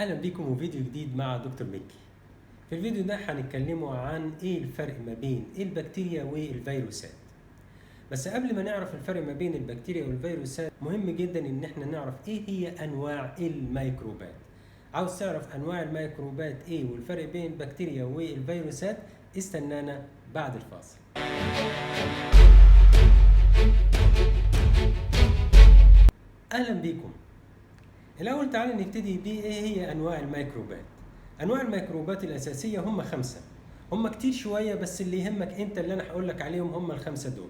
اهلا بيكم وفيديو جديد مع دكتور مكي. في الفيديو ده هنتكلموا عن ايه الفرق ما بين البكتيريا والفيروسات. بس قبل ما نعرف الفرق ما بين البكتيريا والفيروسات مهم جدا ان احنا نعرف ايه هي انواع الميكروبات. عاوز تعرف انواع الميكروبات ايه والفرق بين البكتيريا والفيروسات؟ استنانا بعد الفاصل. اهلا بيكم. الأول تعالى نبتدي بإيه هي أنواع الميكروبات. أنواع الميكروبات الأساسية هم 5. هم كتير شوية بس اللي يهمك أنت اللي أنا هقولك عليهم هم ال5 دول.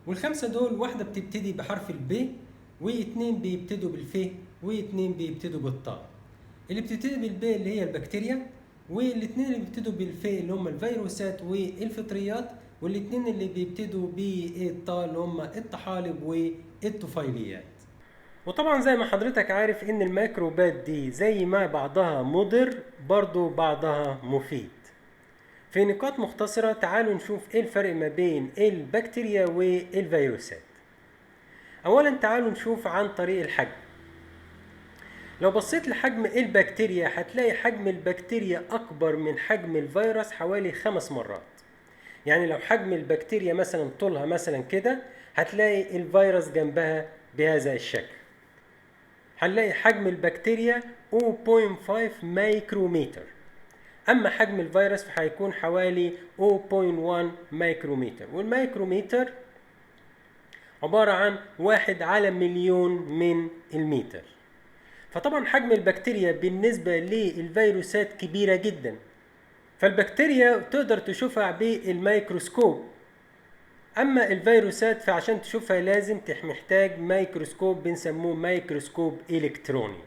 والخمسة دول واحدة بتبتدي بحرف الب، واثنين بيبتدوا بالف، واثنين بيبتدوا بالطاء. اللي بتبتدي بالب اللي هي البكتيريا، والاثنين اللي بيبتدوا بالف اللي هم الفيروسات والفطريات، والاثنين اللي بيبتدوا بالطاء اللي هم الطحالب والطفيليات. وطبعا زي ما حضرتك عارف ان الميكروبات دي زي ما بعضها مضر برضو بعضها مفيد. في نقاط مختصرة تعالوا نشوف ايه الفرق ما بين البكتيريا والفيروسات. اولا تعالوا نشوف عن طريق الحجم. لو بصيت لحجم البكتيريا هتلاقي حجم البكتيريا اكبر من حجم الفيروس حوالي 5 مرات. يعني لو حجم البكتيريا مثلا طولها مثلا كده، هتلاقي الفيروس جنبها بهذا الشكل. هنلاقي حجم البكتيريا 0.5 مايكرومتر، اما حجم الفيروس فهيكون حوالي 0.1 مايكرومتر، والمايكرومتر عبارة عن 1/1,000,000 من المتر. فطبعا حجم البكتيريا بالنسبة للفيروسات كبيرة جدا، فالبكتيريا تقدر تشوفها بالميكروسكوب، اما الفيروسات فعشان تشوفها لازم محتاج ميكروسكوب بنسموه ميكروسكوب الكتروني.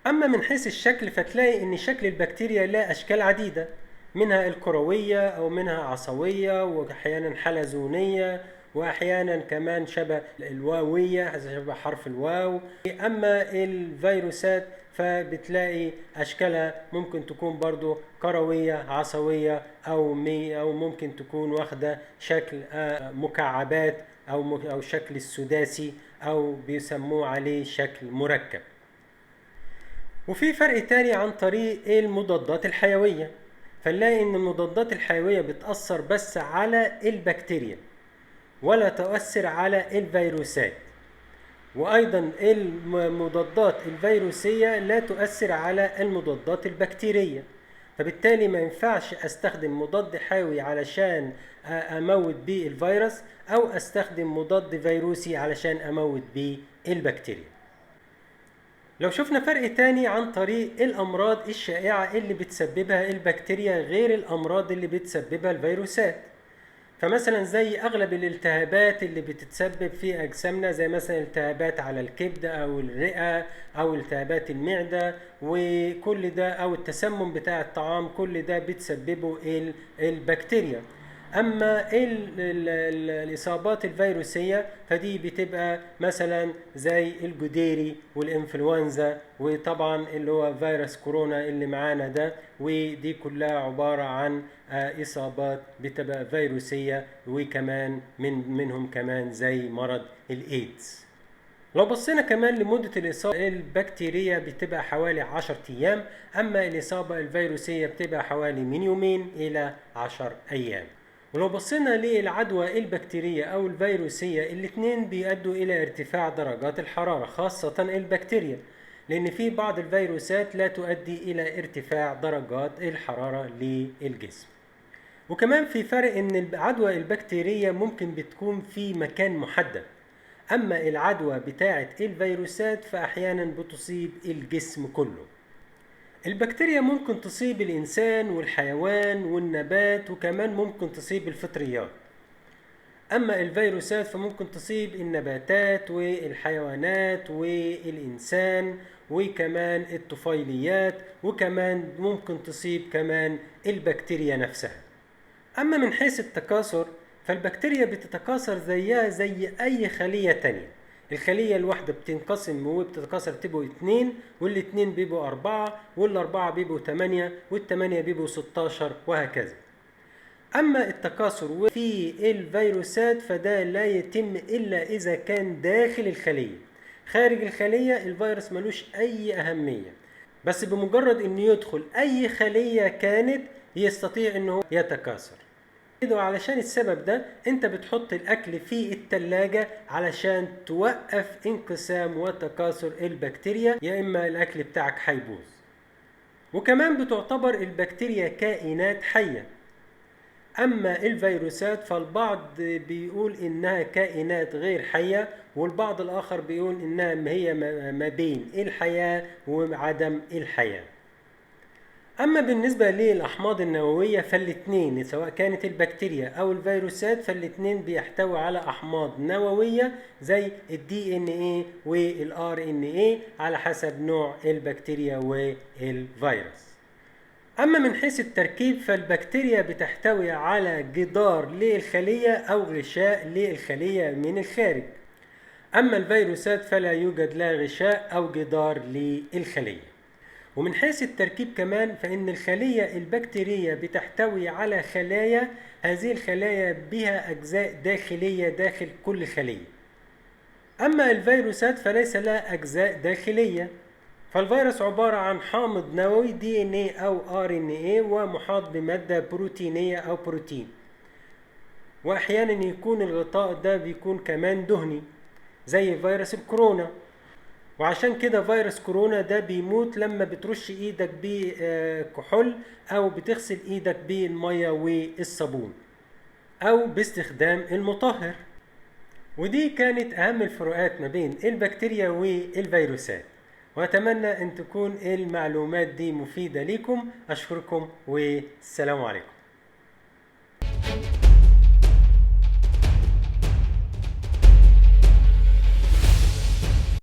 اما من حيث الشكل فتلاقي ان شكل البكتيريا له اشكال عديدة، منها الكروية او منها عصوية واحيانا حلزونية واحيانا كمان شبه الواوية شبه حرف الواو. اما الفيروسات فبتلاقي اشكالها ممكن تكون برضو كروية عصوية او ممكن تكون واخدة شكل مكعبات او شكل السداسي او بيسموه عليه شكل مركب. وفي فرق تاني عن طريق المضادات الحيوية، فنلاقي ان المضادات الحيوية بتأثر بس على البكتيريا ولا تؤثر على الفيروسات، وايضا المضادات الفيروسية لا تؤثر على المضادات البكتيرية. فبالتالي ما ينفعش استخدم مضاد حيوي علشان اموت بيه الفيروس او استخدم مضاد فيروسي علشان اموت بيه البكتيريا. لو شفنا فرق تاني عن طريق الأمراض الشائعة اللي بتسببها البكتيريا غير الأمراض اللي بتسببها الفيروسات، فمثلا زي أغلب الالتهابات اللي بتتسبب في أجسامنا زي مثلا التهابات على الكبد أو الرئة أو التهابات المعدة وكل ده، أو التسمم بتاع الطعام، كل ده بتسببه البكتيريا. اما الاصابات الفيروسيه فدي بتبقى مثلا زي الجديري والانفلونزا، وطبعا اللي هو فيروس كورونا اللي معانا ده، ودي كلها عباره عن اصابات بتبقى فيروسيه، وكمان منهم كمان زي مرض الايدز. لو بصينا كمان لمدة الإصابة البكتيرية بتبقى حوالي 10 أيام، أما الإصابة الفيروسية بتبقى حوالي من 2 إلى 10 أيام. ولو بصينا للعدوى البكتيرية أو الفيروسية، الاثنين بيؤدوا إلى ارتفاع درجات الحرارة، خاصة البكتيريا، لأن في بعض الفيروسات لا تؤدي إلى ارتفاع درجات الحرارة للجسم. وكمان في فرق إن العدوى البكتيرية ممكن بتكون في مكان محدد، أما العدوى بتاعة الفيروسات فأحيانا بتصيب الجسم كله. البكتيريا ممكن تصيب الإنسان والحيوان والنبات، وكمان ممكن تصيب الفطريات. أما الفيروسات فممكن تصيب النباتات والحيوانات والإنسان وكمان الطفيليات، وكمان ممكن تصيب كمان البكتيريا نفسها. أما من حيث التكاثر فالبكتيريا بتتكاثر زيها زي أي خلية تانية. الخلية الواحدة بتنقسم وبتتكاثر تبقوا 2، والاتنين بيبقوا 4، والأربعة بيبقوا 8، والتمانية بيبقوا 16 وهكذا. أما التكاثر في الفيروسات فده لا يتم إلا إذا كان داخل الخلية. خارج الخلية الفيروس ملوش أي أهمية، بس بمجرد انه يدخل اي خلية كانت يستطيع انه يتكاثر. وعلشان السبب ده انت بتحط الاكل في التلاجة علشان توقف انقسام وتكاثر البكتيريا، يا اما الاكل بتاعك هيبوظ. وكمان بتعتبر البكتيريا كائنات حية. اما الفيروسات فالبعض بيقول انها كائنات غير حية، والبعض الاخر بيقول انها هي ما بين الحياة وعدم الحياة. اما بالنسبة للاحماض النووية فالاتنين سواء كانت البكتيريا او الفيروسات فالاتنين بيحتوي على احماض نووية زي الدي ان ايه والار ان ايه على حسب نوع البكتيريا والفيروس. اما من حيث التركيب فالبكتيريا بتحتوي على جدار للخلية او غشاء للخلية من الخارج. اما الفيروسات فلا يوجد لا غشاء او جدار للخلية. ومن حيث التركيب كمان فإن الخلية البكتيرية بتحتوي على خلايا، هذه الخلايا بها أجزاء داخلية داخل كل خلية. أما الفيروسات فليس لها أجزاء داخلية، فالفيروس عبارة عن حامض نووي DNA أو RNA ومحاط بمادة بروتينية أو بروتين، وأحيانا يكون الغطاء ده بيكون كمان دهني زي فيروس الكورونا. وعشان كده فيروس كورونا ده بيموت لما بترش ايدك بكحول او بتغسل ايدك بالمية والصابون او باستخدام المطهر. ودي كانت اهم الفروقات ما بين البكتيريا والفيروسات، واتمنى ان تكون المعلومات دي مفيدة لكم. اشكركم والسلام عليكم.